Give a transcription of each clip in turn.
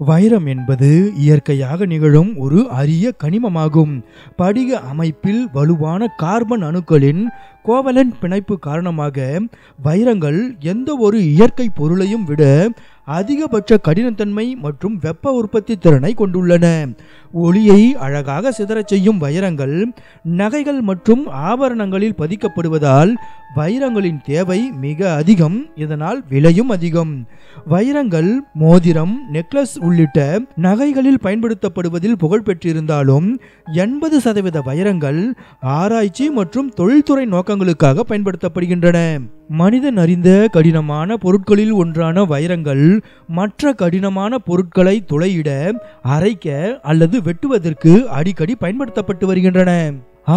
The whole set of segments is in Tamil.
வைரம் என்பது இயற்கையாக நிகழும் ஒரு அரிய கனிமமாகும். படிக அமைப்பில் வலுவான கார்பன் அணுக்களின் கோவலன்ட் பிணைப்பு காரணமாக வைரங்கள் எந்த ஒரு இயற்கை பொருளையும் விட அதிகபட்ச கடினத்தன்மை மற்றும் வெப்ப உற்பத்தி திறனை கொண்டுள்ளன. ஒளியை அழகாக சிதறச் செய்யும் வைரங்கள் நகைகள் மற்றும் ஆபரணங்களில் பதிக்கப்படுவதால் வைரங்களின் தேவை மிக அதிகம். இதனால் விலையும் அதிகம். வைரங்கள் மோதிரம், நெக்லஸ் உள்ளிட்ட நகைகளில் பயன்படுத்தப்படுவதில் புகழ் பெற்றிருந்தாலும் 80% வைரங்கள் ஆராய்ச்சி மற்றும் தொழில்துறை நோக்கங்களுக்காக பயன்படுத்தப்படுகின்றன. மனிதன் அறிந்த கடினமான பொருட்களில் ஒன்றான வைரங்கள் மற்ற கடினமான பொருட்களை துளையிட, அரைக்க அல்லது வெட்டுவதற்கு அடிக்கடி பயன்படுத்தப்பட்டு வருகின்றன.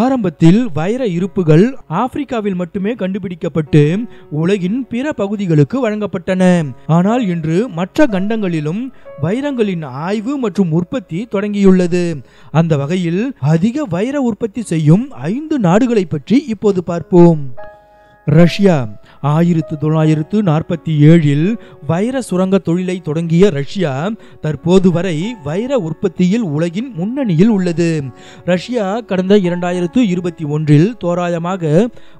ஆரம்பத்தில் வைர இருப்புகள் ஆப்பிரிக்காவில் மட்டுமே கண்டுபிடிக்கப்பட்டு உலகின் பிற பகுதிகளுக்கு வழங்கப்பட்டன. ஆனால் இன்று மற்ற கண்டங்களிலும் வைரங்களின் ஆய்வு மற்றும் உற்பத்தி தொடங்கியுள்ளது. அந்த வகையில் அதிக வைர உற்பத்தி செய்யும் 5 நாடுகளை பற்றி இப்போது பார்ப்போம். ரஷ்யா 1947இல் வைர சுரங்க தொழிலை தொடங்கிய ரஷ்யா தற்போது வரை வைர உற்பத்தியில் உலகின் முன்னணியில் உள்ளது. ரஷ்யா கடந்த 2021இல் தோராயமாக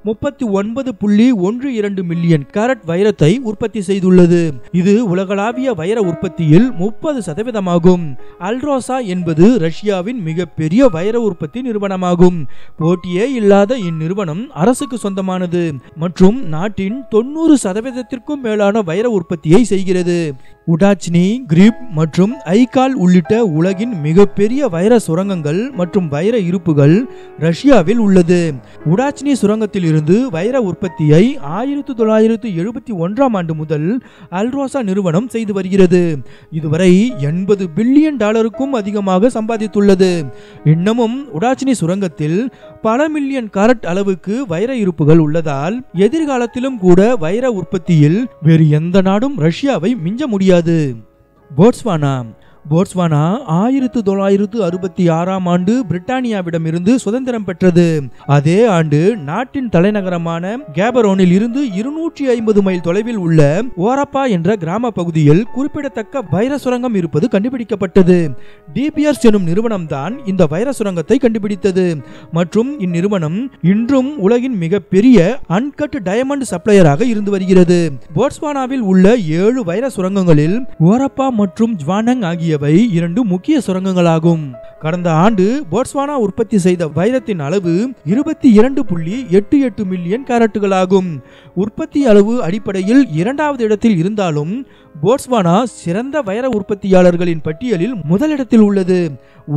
39.12 மில்லியன் கேரட் வைரத்தை உற்பத்தி செய்துள்ளது. இது உலகளாவிய வைர உற்பத்தியில் 30% அல்ட்ரோசா என்பது ரஷ்யாவின் மிகப்பெரிய வைர உற்பத்தி நிறுவனமாகும். போட்டியே இல்லாத இந்நிறுவனம் அரசுக்கு சொந்தமானது மற்றும் நாட்டின் 90%த்திற்கும் மேலான வைர உற்பத்தியை செய்கிறது. உடாச்னி, கிரிப் மற்றும் ஐகால் உள்ளிட்ட உலகின் மிகப்பெரிய வைர சுரங்கங்கள் மற்றும் வைர இருப்புகள் ரஷ்யாவில் உள்ளது. உடாச்னி சுரங்கத்தில் இருந்து வைர உற்பத்தியை 1971ஆம் ஆண்டு முதல் அல்ட்ரோசா நிறுவனம் செய்து வருகிறது. இதுவரை $80 பில்லியன் அதிகமாக சம்பாதித்துள்ளது. இன்னமும் உடாச்னி சுரங்கத்தில் பல மில்லியன் கேரட் அளவுக்கு வைர இருப்புகள் உள்ளதால் எதிர்காலத்திலும் கூட வைர உற்பத்தியில் வேறு எந்த நாடும் ரஷ்யாவை மிஞ்ச முடியாது. போட்ஸ்வானா 1966ஆம் ஆண்டு பிரிட்டானியாவிடம் இருந்து சுதந்திரம் பெற்றது. அதே ஆண்டு நாட்டின் தலைநகரமான கேபரோனில் இருந்து 250 மைல் தொலைவில் உள்ள ஓரப்பா என்ற கிராம பகுதியில் குறிப்பிடத்தக்க வைர சுரங்கம் இருப்பது கண்டுபிடிக்கப்பட்டது. டிபிஆர்ஸ் எனும் நிறுவனம் தான் இந்த வைர சுரங்கத்தை கண்டுபிடித்தது மற்றும் இந்நிறுவனம் இன்றும் உலகின் மிகப்பெரிய அன்கட் டயமண்ட் சப்ளையராக இருந்து வருகிறது. போட்ஸ்வானாவில் உள்ள 7 வைர சுரங்கங்களில் ஓரப்பா மற்றும் ஜ்வானங் ஆகிய 2 முக்கிய சுரங்கங்களாகும். கடந்த ஆண்டு போட்ஸ்வானா உற்பத்தி செய்த வைரத்தின் அளவு 22.88 மில்லியன் கேரட்டுகளாகும். உற்பத்தி அளவு அடிப்படையில் 2வது இடத்தில் இருந்தாலும் போட்ஸ்வானா சிறந்த வைர உற்பத்தியாளர்களின் பட்டியலில் முதலிடத்தில் உள்ளது.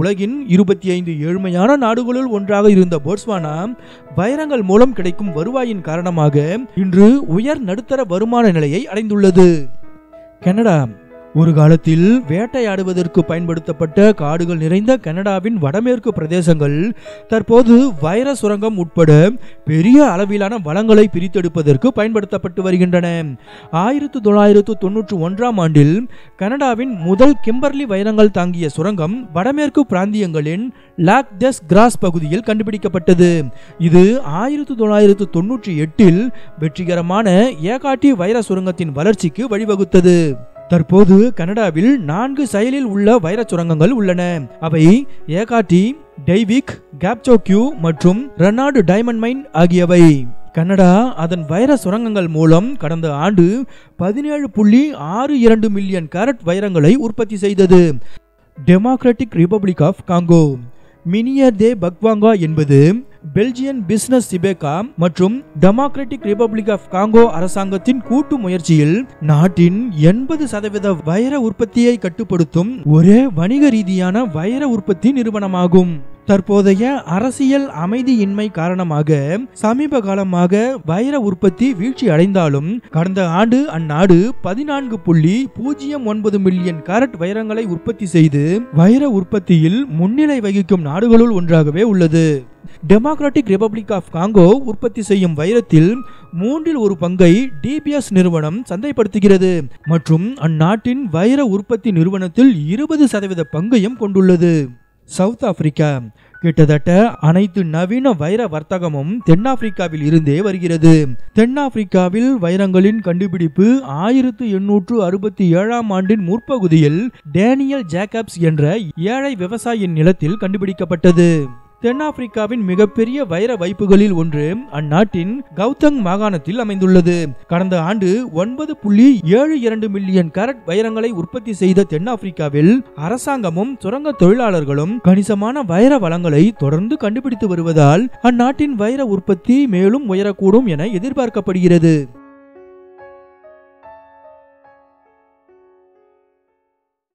உலகின் 25 ஏழ்மையான நாடுகளுள் ஒன்றாக இருந்த போட்ஸ்வானா வைரங்கள் மூலம் கிடைக்கும் வருவாயின் காரணமாக இன்று உயர் நடுத்தர வருமான நிலையை அடைந்துள்ளது. கனடா ஒரு காலத்தில் வேட்டையாடுவதற்கு பயன்படுத்தப்பட்ட காடுகள் நிறைந்த கனடாவின் வடமேற்கு பிரதேசங்கள் தற்போது வைர சுரங்கம் உட்பட பெரிய அளவிலான வளங்களை பிரித்தெடுப்பதற்கு பயன்படுத்தப்பட்டு வருகின்றன. 1991ஆம் ஆண்டில் கனடாவின் முதல் கிம்பர்லி வைரங்கள் தாங்கிய சுரங்கம் வடமேற்கு பிராந்தியங்களின் லாக் தெஸ் கிராஸ் பகுதியில் கண்டுபிடிக்கப்பட்டது. இது 1998இல் வெற்றிகரமான ஏகாட்டி வைர சுரங்கத்தின் வளர்ச்சிக்கு வழிவகுத்தது. தற்போது கனடாவில் 4 செயலில் உள்ள வைர சுரங்கங்கள் உள்ளன. அவை ஏகாட்டி, டெய்விக், கேப்சோக்யூ மற்றும் ரெனார்டு டைமண்ட் மைன் ஆகியவை. கனடா அதன் வைர சுரங்கங்கள் மூலம் கடந்த ஆண்டு 17.62 மில்லியன் கேரட் வைரங்களை உற்பத்தி செய்தது. டெமோக்ராட்டிக் ரிபப்ளிக் ஆஃப் காங்கோ மினியர் தே பக்வாங்கா என்பது பெல்ஜியன் பிசினஸ் சிபேகா மற்றும் டெமோக்ராட்டிக் ரிபப்ளிக் ஆஃப் காங்கோ அரசாங்கத்தின் கூட்டு முயற்சியில் நாட்டின் 80% வைர உற்பத்தியை கட்டுப்படுத்தும் ஒரே வணிக ரீதியான வைர உற்பத்தி நிறுவனமாகும். தற்போதைய அரசியல் அமைதியின்மை காரணமாக சமீப காலமாக வைர உற்பத்தி வீழ்ச்சி அடைந்தாலும் கடந்த ஆண்டு அந்நாடு 14.09 மில்லியன் கேரட் வைரங்களை உற்பத்தி செய்து வைர உற்பத்தியில் முன்னிலை வகிக்கும் நாடுகளுள் ஒன்றாகவே உள்ளது. டெமோக்ராட்டிக் ரிபப்ளிக் ஆஃப் காங்கோ உற்பத்தி செய்யும் வைரத்தில் 1/3 பங்கை டிபிஎஸ் நிறுவனம் சந்தைப்படுத்துகிறது மற்றும் அந்நாட்டின் வைர உற்பத்தி நிறுவனத்தில் 20% பங்கையும் கொண்டுள்ளது. சவுத் ஆப்பிரிக்கா கிட்டத்தட்ட அனைத்து நவீன வைர வர்த்தகமும் தென்னாப்பிரிக்காவில் இருந்தே வருகிறது. தென்னாப்பிரிக்காவில் வைரங்களின் கண்டுபிடிப்பு 1867ஆம் ஆண்டின் முற்பகுதியில் டேனியல் ஜேக்கப்ஸ் என்ற ஏழை விவசாயியின் நிலத்தில் கண்டுபிடிக்கப்பட்டது. தென்னாப்பிரிக்காவின் மிகப்பெரிய வைர வைப்புகளில் ஒன்று அந்நாட்டின் கவுதங் மாகாணத்தில் அமைந்துள்ளது. கடந்த ஆண்டு 9.72 மில்லியன் கேரட் வைரங்களை உற்பத்தி செய்த தென்னாப்பிரிக்காவில் அரசாங்கமும் சுரங்க தொழிலாளர்களும் கணிசமான வைர வளங்களை தொடர்ந்து கண்டுபிடித்து வருவதால் அந்நாட்டின் வைர உற்பத்தி மேலும் உயரக்கூடும் என எதிர்பார்க்கப்படுகிறது.